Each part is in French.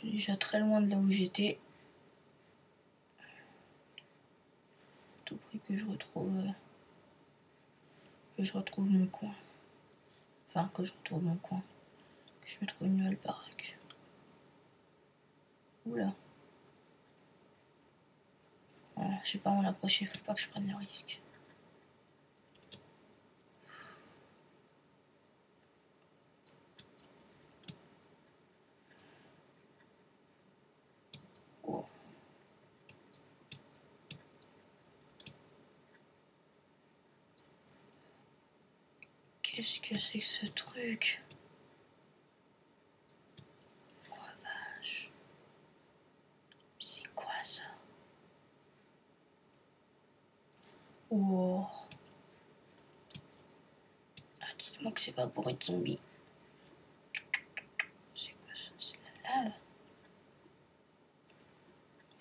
suis déjà très loin de là où j'étais. Tout prix que je retrouve mon coin. Enfin, que je retrouve mon coin. Que je me trouve une nouvelle baraque. Oula. Voilà, je sais pas m'en approcher, faut pas que je prenne le risque. Oh. Qu'est-ce que c'est que ce truc? Oh vache. C'est quoi ça? Oh. Ah, dites-moi que c'est pas bourré de zombies. C'est quoi ça? C'est la lave?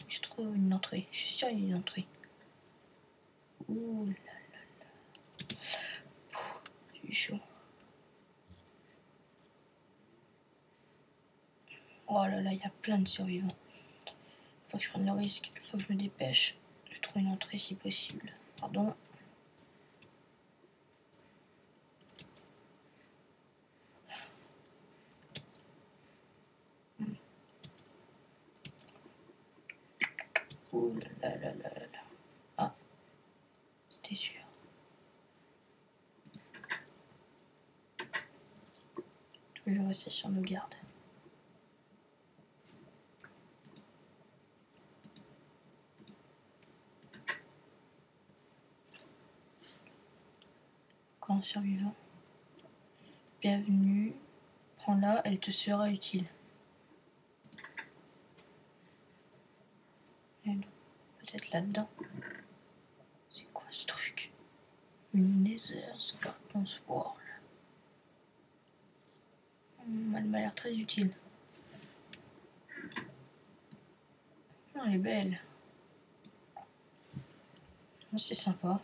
Je trouve une entrée. Je suis sûre qu'il y a une entrée. Ouh là là là. C'est chaud. Oh là là, il y a plein de survivants. Faut que je prenne le risque. Faut que je me dépêche de trouver une entrée si possible. Pardon. Ouh là là là là là. Ah, c'était sûr. Toujours rester sur nos gardes. Encore un survivant. Bienvenue. Prends-la, elle te sera utile. Peut-être là-dedans. C'est quoi ce truc? Une Nether Scorpion Swirl. Elle m'a l'air très utile. Oh, elle est belle. C'est sympa.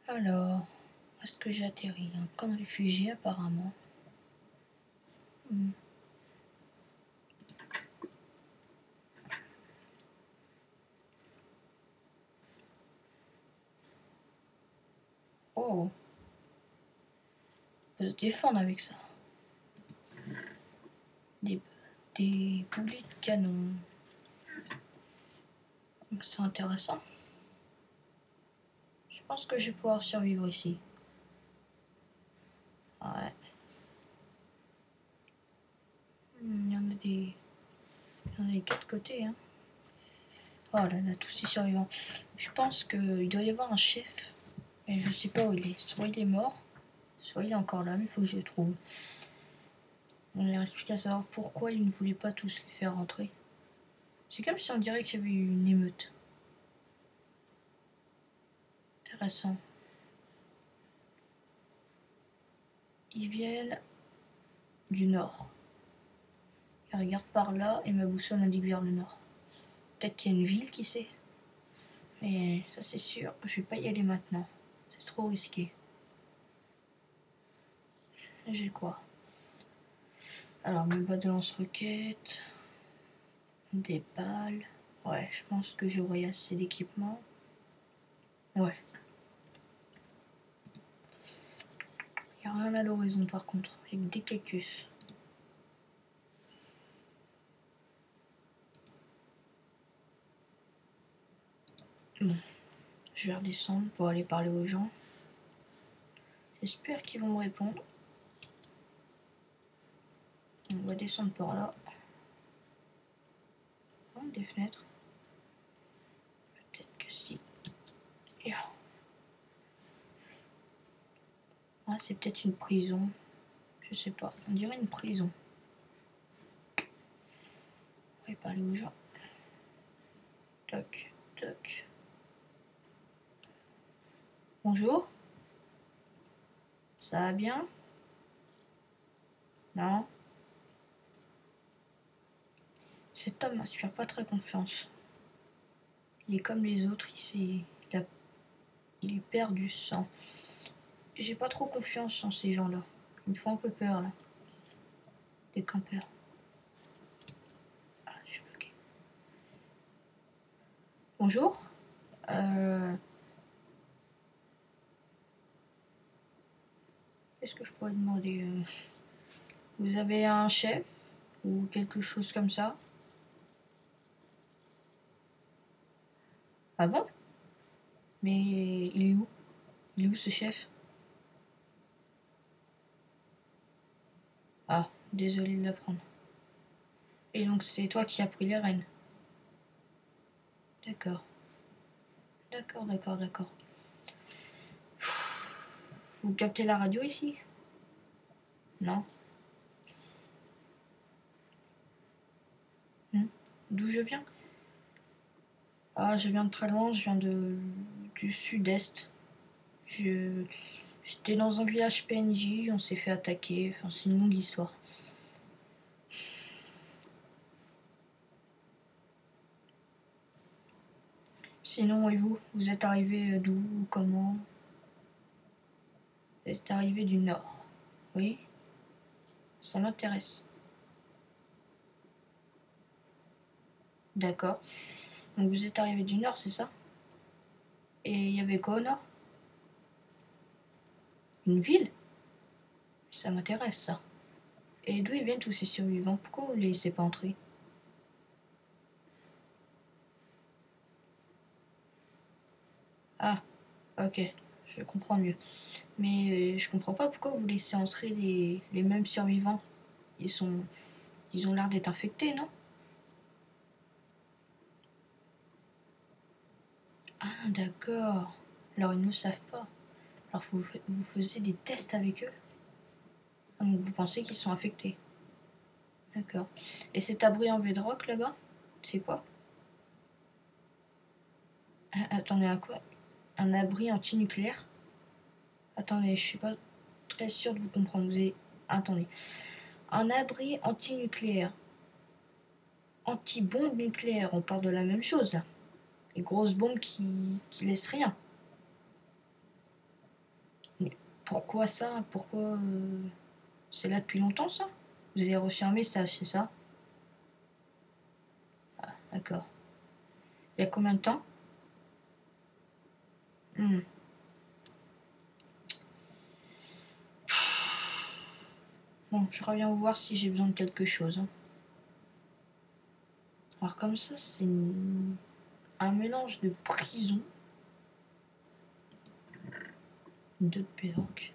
Alors, où est-ce que j'ai atterri? Un camp de réfugiés apparemment. Oh. On peut se défendre avec ça. Des boulets de canon. C'est intéressant. Je pense que je vais pouvoir survivre ici. Ouais. Il y en a des quatre côtés. Hein. Oh là là, tous ces survivants. Je pense qu'il doit y avoir un chef. Mais je sais pas où il est. Soit il est mort, soit il est encore là, mais il faut que je le trouve. On leur explique à savoir pourquoi ils ne voulaient pas tous les faire rentrer. C'est comme si on dirait qu'il y avait eu une émeute. Intéressant. Ils viennent du nord. Ils regardent par là et ma boussole indique vers le nord. Peut-être qu'il y a une ville, qui sait. Mais ça c'est sûr, je vais pas y aller maintenant. C'est trop risqué. J'ai quoi? Alors, mes bas de lance-roquettes. Des balles. Ouais, je pense que j'aurai assez d'équipement. Ouais. Il n'y a rien à l'horizon par contre. Il y a que des cactus. Bon. Je vais redescendre pour aller parler aux gens. J'espère qu'ils vont me répondre. On va descendre par là. Oh, des fenêtres. Peut-être que si. Ah, c'est peut-être une prison. Je sais pas. On dirait une prison. On va parler aux gens. Toc, toc. Bonjour. Ça va bien? Non? Cet homme m'inspire pas très confiance. Il est comme les autres, il perd du sang. J'ai pas trop confiance en ces gens-là. Ils me font un peu peur là. Les campeurs. Ah, je suis bloqué. Bonjour. Qu'est-ce que je pourrais demander Vous avez un chef ou quelque chose comme ça? Ah bon? Mais il est où? Il est où ce chef? Ah, désolé de l'apprendre. Et donc c'est toi qui as pris les rênes? D'accord. D'accord, d'accord, d'accord. Vous captez la radio ici? Non. D'où je viens? Ah, je viens de très loin, je viens du sud-est. J'étais dans un village PNJ, on s'est fait attaquer, enfin c'est une longue histoire. Sinon, et vous? Vous êtes arrivé d'où? Comment? Vous êtes arrivé du nord. Oui? Ça m'intéresse. D'accord. Donc vous êtes arrivé du nord, c'est ça? Et il y avait quoi au nord? Une ville? Ça m'intéresse, ça. Et d'où ils viennent tous ces survivants? Pourquoi vous les laissez pas entrer? Ah, ok, je comprends mieux. Mais je comprends pas pourquoi vous laissez entrer les mêmes survivants. Ils ont l'air d'être infectés, non? Ah, d'accord. Alors ils ne le savent pas. Alors vous faisiez des tests avec eux? Ah, donc vous pensez qu'ils sont infectés? D'accord. Et cet abri en bedrock là-bas, c'est quoi? Ah, attendez, un quoi? Un abri anti-nucléaire? Attendez, je suis pas très sûre de vous comprendre. Vous avez... Attendez. Un abri anti-nucléaire. Anti-bombe nucléaire, on parle de la même chose là. Les grosses bombes qui laissent rien. Mais pourquoi ça? Pourquoi c'est là depuis longtemps ça? Vous avez reçu un message, c'est ça? Ah, d'accord. Il y a combien de temps? Bon, je reviens vous voir si j'ai besoin de quelque chose. Alors comme ça, c'est un mélange de prison, de pétanque.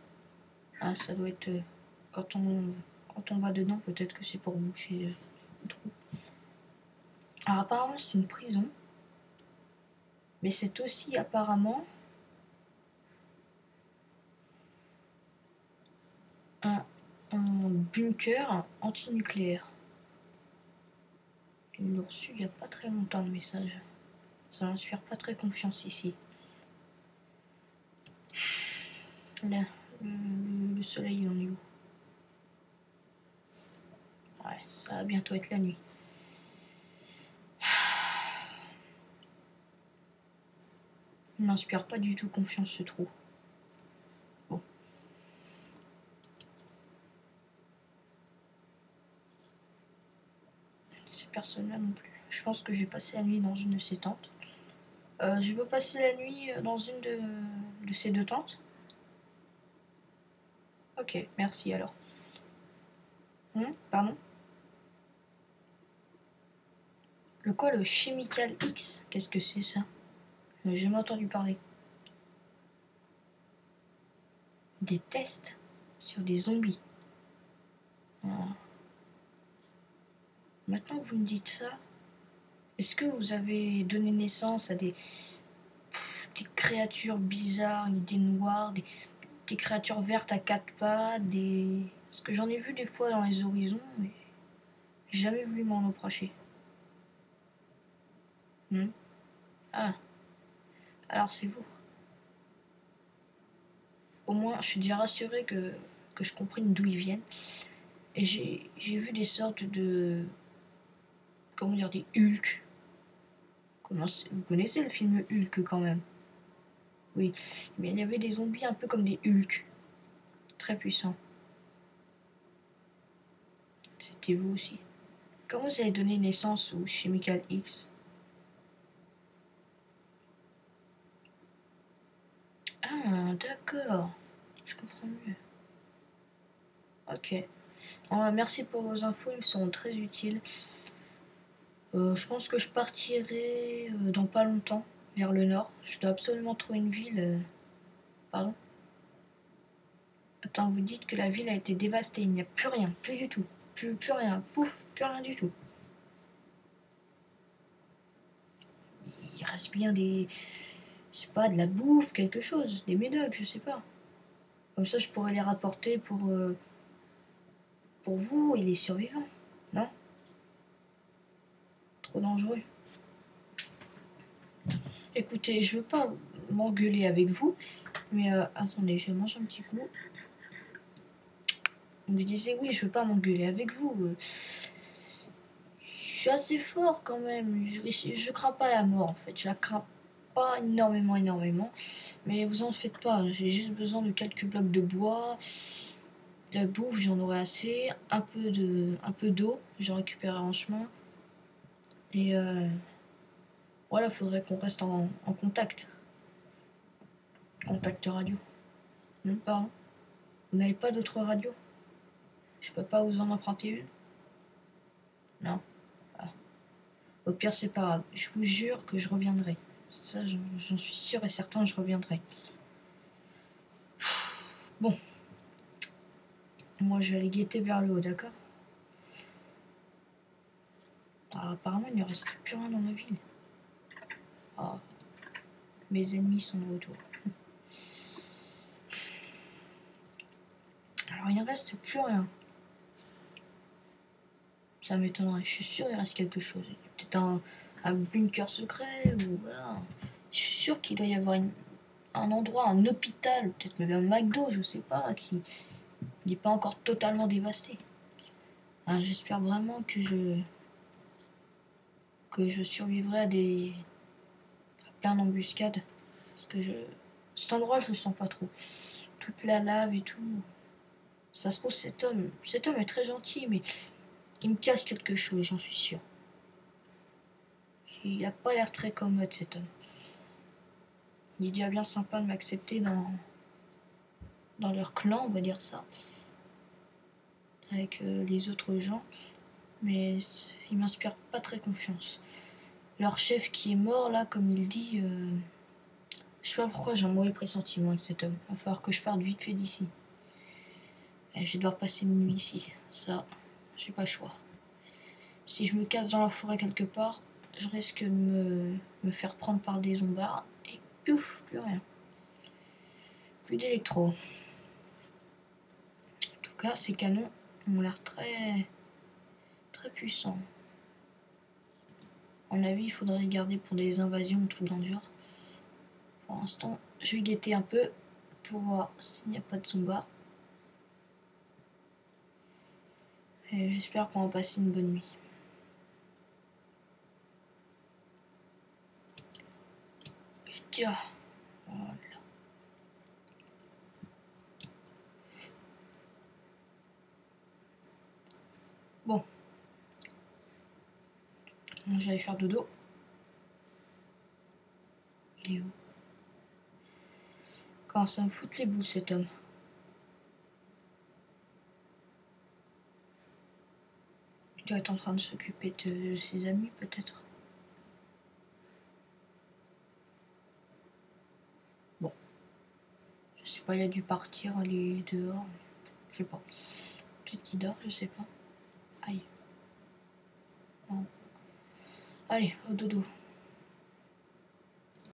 Ah, ça doit être... quand on va dedans, peut-être que c'est pour boucher le trou. Alors apparemment, c'est une prison. Mais c'est aussi apparemment un bunker anti-nucléaire. Ils l'ont reçu il n'y a pas très longtemps le message. Ça n'inspire pas très confiance ici. Là, le soleil il en est où? Ouais, ça va bientôt être la nuit. Il n'inspire pas du tout confiance ce trou. Bon. Ces personnes-là non plus. Je pense que j'ai passé la nuit dans une de ces tentes. Je peux passer la nuit dans une de ces deux tentes? Ok, merci alors. Pardon? Le quoi, le Chemical X? Qu'est-ce que c'est ça? J'ai jamais entendu parler. Des tests sur des zombies. Ah. Maintenant que vous me dites ça, est-ce que vous avez donné naissance à des créatures bizarres, des noirs, des créatures vertes à quatre pattes, des... Parce que j'en ai vu des fois dans les horizons, mais j'ai jamais voulu m'en approcher. Ah, alors c'est vous. Au moins, je suis déjà rassurée que je comprenne d'où ils viennent. Et j'ai vu des sortes de... Comment dire, des Hulk. Vous connaissez le film Hulk quand même? Oui, mais il y avait des zombies un peu comme des Hulk. Très puissants. adaptez-vous aussi. Comment vous avez donné naissance au Chemical X? Ah, d'accord. Je comprends mieux. Ok. Merci pour vos infos, ils me seront très utiles. Je pense que je partirai dans pas longtemps, vers le nord. Je dois absolument trouver une ville. Pardon? Attends, vous dites que la ville a été dévastée, il n'y a plus rien, plus du tout. Plus rien, pouf, plus rien du tout. Il reste bien des... Je sais pas, de la bouffe, quelque chose, des médocs, je sais pas. Comme ça, je pourrais les rapporter pour vous et les survivants, non? Trop dangereux. Écoutez, je veux pas m'engueuler avec vous, mais attendez, je mange un petit coup. Donc je disais oui, je veux pas m'engueuler avec vous. Je suis assez fort quand même. Je crains pas la mort en fait. Je la crains pas énormément. Mais vous en faites pas. J'ai juste besoin de quelques blocs de bois. De la bouffe, j'en aurai assez. Un peu d'eau, j'en récupérerai en chemin. Et voilà, faudrait qu'on reste en contact. Contact radio. Non, pardon. Vous n'avez pas d'autre radio? Je peux pas vous en emprunter une? Non. Ah. Au pire, c'est pas grave. Je vous jure que je reviendrai. Ça, j'en suis sûr et certain, je reviendrai. Bon. Moi, je vais aller guetter vers le haut, d'accord? Ah, apparemment, il ne reste plus rien dans la ville. Ah. Mes ennemis sont de retour. Alors, il ne reste plus rien. Ça m'étonnerait. Je suis sûr qu'il reste quelque chose. Peut-être un bunker secret ou voilà. Je suis sûr qu'il doit y avoir un endroit, un hôpital, peut-être même un McDo, je sais pas, qui n'est pas encore totalement dévasté. Hein, j'espère vraiment que je survivrai à plein d'embuscades. Parce que cet endroit, je le sens pas trop. Toute la lave et tout. Ça se trouve, cet homme est très gentil, mais il me cache quelque chose, j'en suis sûr. Il a pas l'air très commode, cet homme. Il est déjà bien sympa de m'accepter dans leur clan, on va dire ça. Avec les autres gens. Mais il m'inspire pas très confiance. Leur chef qui est mort, là, comme il dit... je sais pas pourquoi j'ai un mauvais pressentiment avec cet homme. Il va falloir que je parte vite fait d'ici. Et je vais devoir passer une nuit ici. Ça, j'ai pas le choix. Si je me casse dans la forêt quelque part, je risque de me faire prendre par des zombards. Et pouf, plus rien. Plus d'électro. En tout cas, ces canons ont l'air très puissants. À mon avis, il faudrait les garder pour des invasions ou tout dans le genre. Pour l'instant, je vais guetter un peu pour voir s'il n'y a pas de zombards. Et j'espère qu'on va passer une bonne nuit. Et tiens, voilà. Bon. J'allais faire dodo. Il est où? Quand ça me fout les boules, cet homme. Il doit être en train de s'occuper de ses amis, peut-être. Bon. Je sais pas, il a dû partir, aller dehors. Je sais pas. Peut-être qu'il dort, je sais pas. Aïe. Bon. Allez, au dodo.